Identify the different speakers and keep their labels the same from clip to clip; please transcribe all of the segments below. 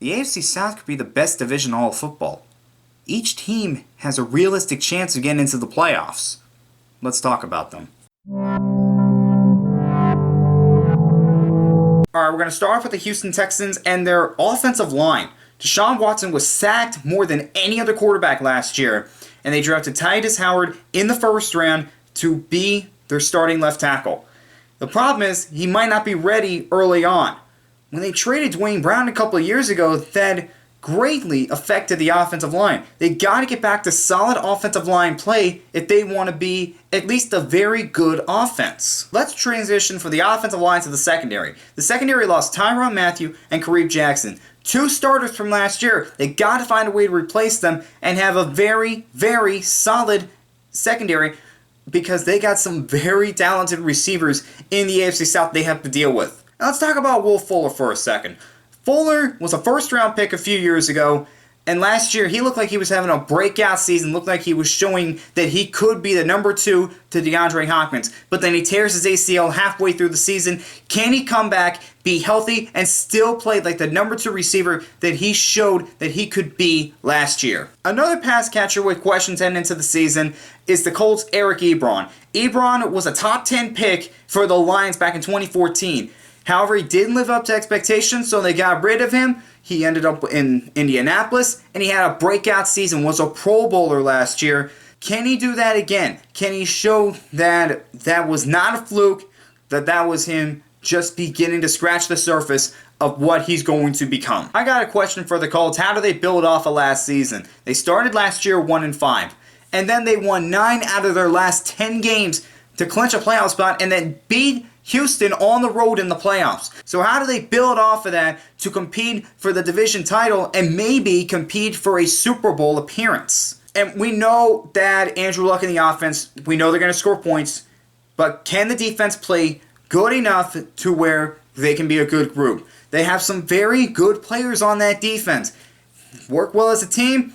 Speaker 1: The AFC South could be the best division in all of football. Each team has a realistic chance of getting into the playoffs. Let's talk about them. Alright, we're going to start off with the Houston Texans and their offensive line. Deshaun Watson was sacked more than any other quarterback last year, and they drafted Tytus Howard in the first round to be their starting left tackle. The problem is, he might not be ready early on. When they traded Dwayne Brown a couple of years ago, that greatly affected the offensive line. They got to get back to solid offensive line play if they want to be at least a very good offense. Let's transition from the offensive line to the secondary. The secondary lost Tyrann Mathieu and Kareem Jackson. Two starters from last year. They got to find a way to replace them and have a very, very solid secondary because they got some very talented receivers in the AFC South they have to deal with. Now let's talk about Will Fuller for a second. Fuller was a first-round pick a few years ago, and last year he looked like he was having a breakout season, looked like he was showing that he could be the number 2 to DeAndre Hopkins. But then he tears his ACL halfway through the season. Can he come back, be healthy, and still play like the number 2 receiver that he showed that he could be last year? Another pass catcher with questions heading into the season is the Colts' Eric Ebron. Ebron was a top 10 pick for the Lions back in 2014. However, he didn't live up to expectations, so they got rid of him. He ended up in Indianapolis, and he had a breakout season, was a Pro Bowler last year. Can he do that again? Can he show that that was not a fluke, that was him just beginning to scratch the surface of what he's going to become? I got a question for the Colts. How do they build off of last season? They started last year 1-5, and then they won 9 out of their last 10 games to clinch a playoff spot, and then beat Houston on the road in the playoffs. So how do they build off of that to compete for the division title and maybe compete for a Super Bowl appearance? And we know that Andrew Luck in the offense, we know they're going to score points, but can the defense play good enough to where they can be a good group? They have some very good players on that defense. Work well as a team,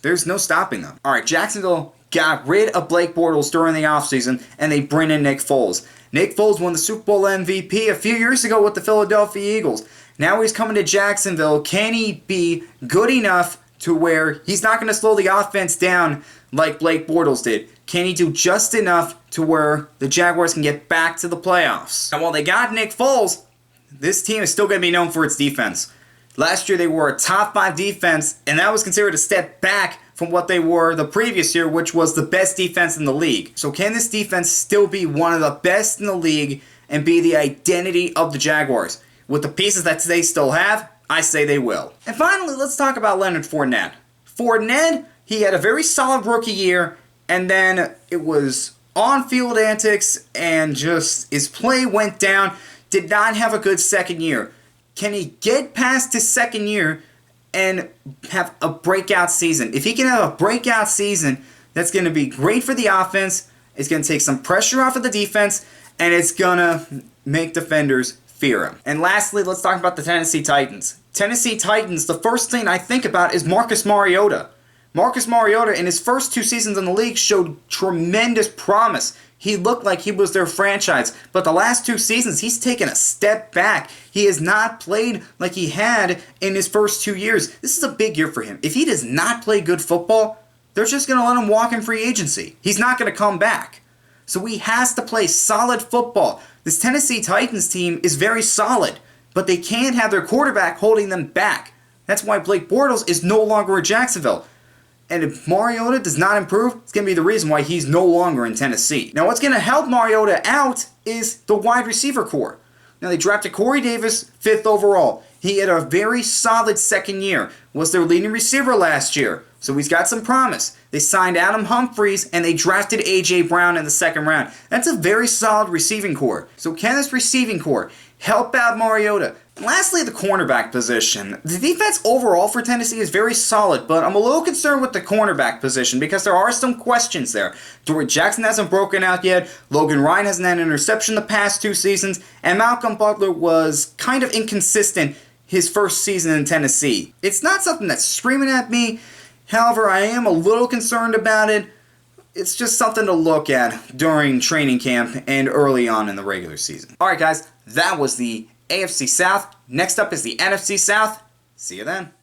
Speaker 1: there's no stopping them. Alright, Jacksonville got rid of Blake Bortles during the offseason, and they bring in Nick Foles. Nick Foles won the Super Bowl MVP a few years ago with the Philadelphia Eagles. Now he's coming to Jacksonville. Can he be good enough to where he's not going to slow the offense down like Blake Bortles did? Can he do just enough to where the Jaguars can get back to the playoffs? And while they got Nick Foles, this team is still going to be known for its defense. Last year they were a top 5 defense, and that was considered a step back from what they were the previous year, which was the best defense in the league. So can this defense still be one of the best in the league and be the identity of the Jaguars? With the pieces that they still have, I say they will. And finally, let's talk about Leonard Fournette. Fournette, he had a very solid rookie year, and then it was on-field antics, and just his play went down. Did not have a good second year. Can he get past his second year and have a breakout season? If he can have a breakout season, that's going to be great for the offense. It's going to take some pressure off of the defense, and it's going to make defenders fear him. And lastly, let's talk about the Tennessee Titans. Tennessee Titans, the first thing I think about is Marcus Mariota. Marcus Mariota, in his first 2 seasons in the league, showed tremendous promise. He looked like he was their franchise, but the last 2 seasons, he's taken a step back. He has not played like he had in his first 2 years. This is a big year for him. If he does not play good football, they're just going to let him walk in free agency. He's not going to come back. So he has to play solid football. This Tennessee Titans team is very solid, but they can't have their quarterback holding them back. That's why Blake Bortles is no longer in Jacksonville. And if Mariota does not improve, it's going to be the reason why he's no longer in Tennessee. Now, what's going to help Mariota out is the wide receiver core. Now, they drafted Corey Davis 5th overall. He had a very solid second year. Was their leading receiver last year. So he's got some promise. They signed Adam Humphries, and they drafted A.J. Brown in the 2nd round. That's a very solid receiving core. So can this receiving core help out Mariota? Lastly, the cornerback position. The defense overall for Tennessee is very solid, but I'm a little concerned with the cornerback position because there are some questions there. Dory Jackson hasn't broken out yet, Logan Ryan hasn't had an interception the past 2 seasons, and Malcolm Butler was kind of inconsistent his first season in Tennessee. It's not something that's screaming at me, however, I am a little concerned about it. It's just something to look at during training camp and early on in the regular season. Alright guys, that was the AFC South. Next up is the NFC South. See you then.